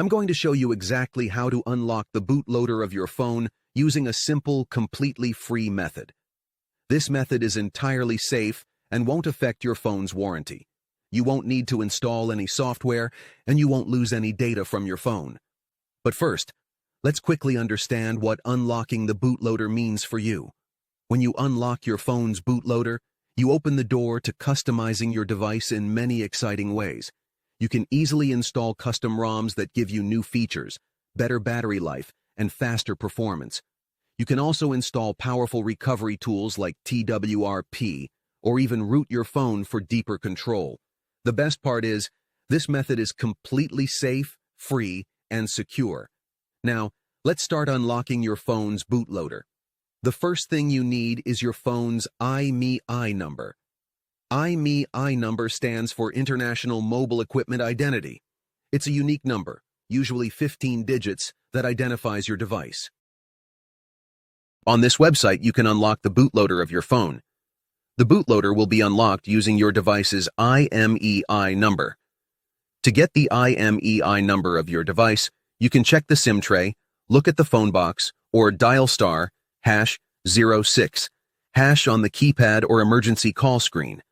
I'm going to show you exactly how to unlock the bootloader of your phone using a simple, completely free method. This method is entirely safe and won't affect your phone's warranty. You won't need to install any software, and you won't lose any data from your phone. But first, let's quickly understand what unlocking the bootloader means for you. When you unlock your phone's bootloader, you open the door to customizing your device in many exciting ways. You can easily install custom ROMs that give you new features, better battery life, and faster performance. You can also install powerful recovery tools like TWRP, or even root your phone for deeper control. The best part is, this method is completely safe, free, and secure. Now, let's start unlocking your phone's bootloader. The first thing you need is your phone's IMEI number. IMEI number stands for International Mobile Equipment Identity. It's a unique number, usually 15 digits, that identifies your device. On this website, you can unlock the bootloader of your phone. The bootloader will be unlocked using your device's IMEI number. To get the IMEI number of your device, you can check the SIM tray, look at the phone box, or dial *#06# on the keypad or emergency call screen.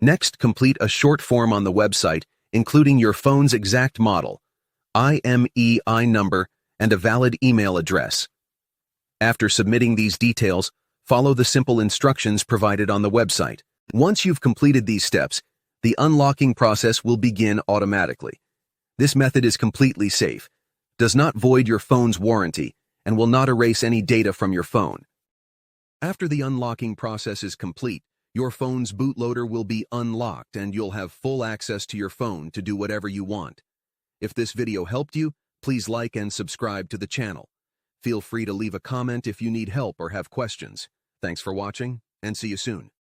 Next, complete a short form on the website, including your phone's exact model, IMEI number, and a valid email address. After submitting these details, follow the simple instructions provided on the website. Once you've completed these steps, the unlocking process will begin automatically. This method is completely safe, does not void your phone's warranty, and will not erase any data from your phone. After the unlocking process is complete, your phone's bootloader will be unlocked and you'll have full access to your phone to do whatever you want. If this video helped you, please like and subscribe to the channel. Feel free to leave a comment if you need help or have questions. Thanks for watching, and see you soon.